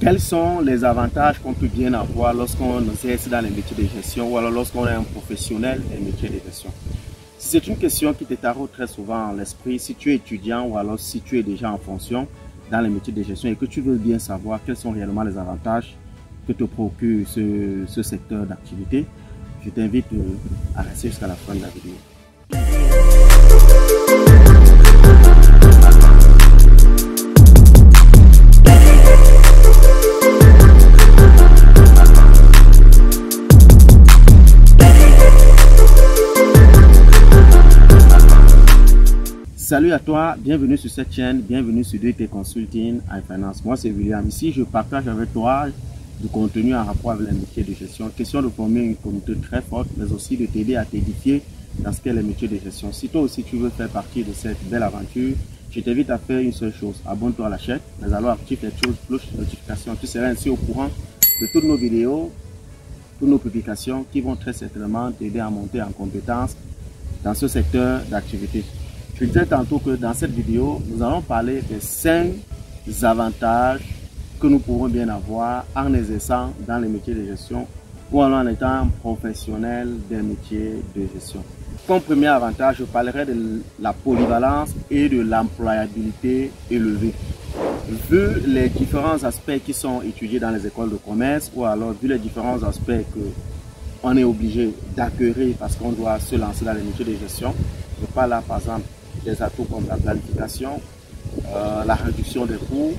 Quels sont les avantages qu'on peut bien avoir lorsqu'on exerce dans les métiers de gestion ou alors lorsqu'on est un professionnel des métiers de gestion? C'est une question qui te taraude très souvent à l'esprit si tu es étudiant ou alors si tu es déjà en fonction dans les métiers de gestion et que tu veux bien savoir quels sont réellement les avantages que te procure ce secteur d'activité. Je t'invite à rester jusqu'à la fin de la vidéo. Salut à toi, bienvenue sur cette chaîne, bienvenue sur DT Consulting and Finance. Moi c'est William, ici je partage avec toi du contenu en rapport avec les métiers de gestion. Question de former une communauté très forte, mais aussi de t'aider à t'édifier dans ce qu'est les métiers de gestion. Si toi aussi tu veux faire partie de cette belle aventure, je t'invite à faire une seule chose, abonne-toi à la chaîne, mais alors active les cloches de notification. Tu seras ainsi au courant de toutes nos vidéos, toutes nos publications qui vont très certainement t'aider à monter en compétence dans ce secteur d'activité. Je disais tantôt que dans cette vidéo, nous allons parler des 5 avantages que nous pourrons bien avoir en exerçant dans les métiers de gestion ou en étant professionnel des métiers de gestion. Comme premier avantage, je parlerai de la polyvalence et de l'employabilité élevée. Vu les différents aspects qui sont étudiés dans les écoles de commerce ou alors vu les différents aspects qu'on est obligé d'acquérir parce qu'on doit se lancer dans les métiers de gestion, je parle là par exemple des atouts comme la planification, la réduction des coûts,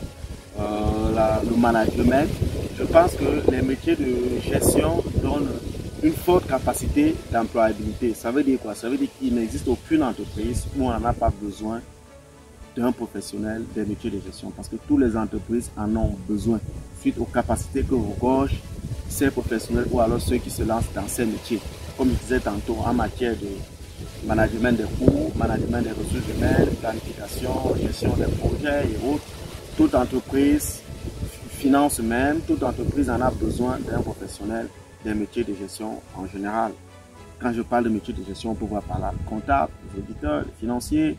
le management. Je pense que les métiers de gestion donnent une forte capacité d'employabilité. Ça veut dire quoi? Ça veut dire qu'il n'existe aucune entreprise où on n'en a pas besoin d'un professionnel des métiers de gestion parce que toutes les entreprises en ont besoin suite aux capacités que regorgent ces professionnels ou alors ceux qui se lancent dans ces métiers. Comme je disais tantôt, en matière de management des coûts, management des ressources humaines, planification, gestion des projets et autres. Toute entreprise, finance même, toute entreprise en a besoin d'un professionnel des métiers de gestion en général. Quand je parle de métiers de gestion, on peut voir par là comptable, les auditeurs, les financiers, les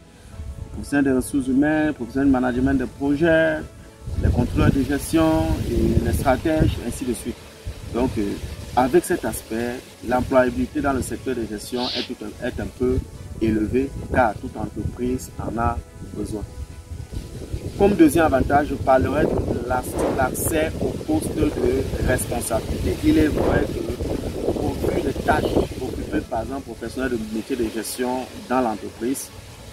professionnels des ressources humaines, les professionnels de management des projets, les contrôleurs de gestion, et les stratèges, ainsi de suite. Donc, avec cet aspect, l'employabilité dans le secteur de gestion est un peu élevée car toute entreprise en a besoin. Comme deuxième avantage, je parlerai de l'accès au poste de responsabilité. Il est vrai qu'au vu des tâches occupées par un professionnel de métier de gestion dans l'entreprise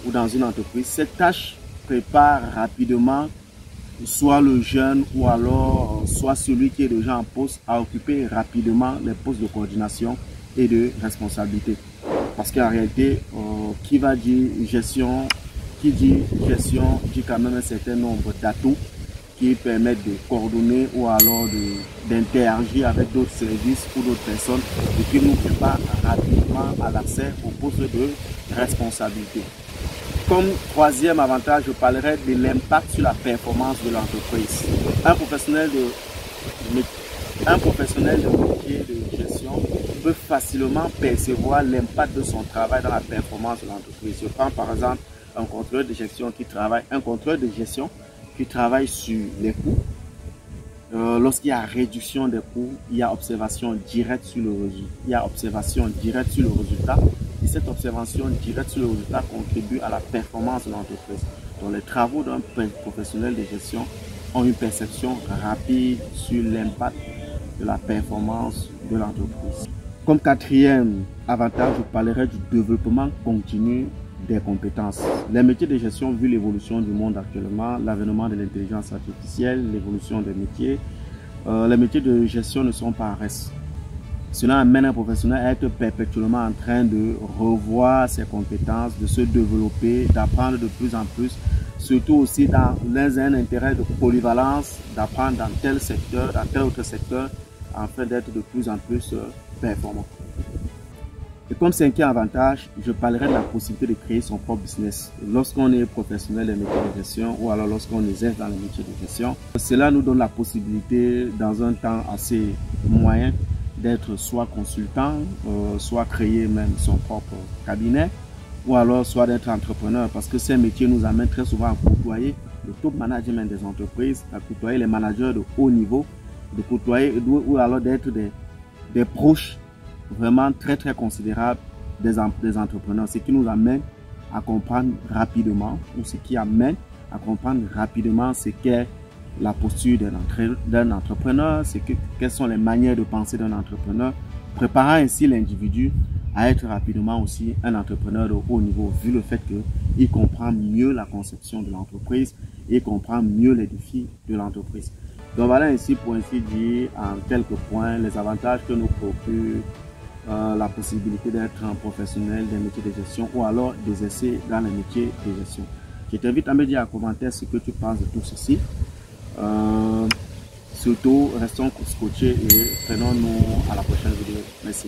ou dans une entreprise, cette tâche prépare rapidement soit le jeune ou alors soit celui qui est déjà en poste à occuper rapidement les postes de coordination et de responsabilité. Parce qu'en réalité, qui dit gestion dit quand même un certain nombre d'atouts qui permettent de coordonner ou alors d'interagir avec d'autres services ou d'autres personnes et qui nous prépare rapidement à l'accès au poste de responsabilité. Comme troisième avantage, je parlerai de l'impact sur la performance de l'entreprise. Un professionnel de métier de gestion peut facilement percevoir l'impact de son travail dans la performance de l'entreprise. Je prends par exemple un contrôleur de gestion qui travaille sur les coûts. Lorsqu'il y a réduction des coûts, il y a observation directe sur le résultat. Et cette observation directe sur le résultat contribue à la performance de l'entreprise. Donc les travaux d'un professionnel de gestion ont une perception rapide sur l'impact de la performance de l'entreprise. Comme quatrième avantage, je parlerai du développement continu des compétences. Les métiers de gestion, vu l'évolution du monde actuellement, l'avènement de l'intelligence artificielle, l'évolution des métiers, les métiers de gestion ne sont pas en reste. Cela amène un professionnel à être perpétuellement en train de revoir ses compétences, de se développer, d'apprendre de plus en plus, surtout aussi dans un intérêt de polyvalence, d'apprendre dans tel secteur, dans tel autre secteur, afin d'être de plus en plus performant. Et comme cinquième avantage, je parlerai de la possibilité de créer son propre business. Lorsqu'on est professionnel des métiers de gestion ou alors lorsqu'on exerce dans les métiers de gestion, cela nous donne la possibilité, dans un temps assez moyen, d'être soit consultant, soit créer même son propre cabinet, ou alors soit d'être entrepreneur, parce que ces métiers nous amènent très souvent à côtoyer le top management des entreprises, de côtoyer les managers de haut niveau, de côtoyer ou alors d'être des proches vraiment très considérables des entrepreneurs, ce qui nous amène à comprendre rapidement, ou ce qui amène à comprendre rapidement ce qu'est la posture d'un entrepreneur, quelles sont les manières de penser d'un entrepreneur, préparant ainsi l'individu à être rapidement aussi un entrepreneur de haut niveau, vu le fait qu'il comprend mieux la conception de l'entreprise et comprend mieux les défis de l'entreprise. Donc voilà ainsi, pour ainsi dire, en quelques points, les avantages que nous procure la possibilité d'être un professionnel des métiers de gestion ou alors d'exercer dans les métiers de gestion. Je t'invite à me dire en commentaire ce que tu penses de tout ceci. Surtout, restons scotchés et prenons-nous à la prochaine vidéo. Merci.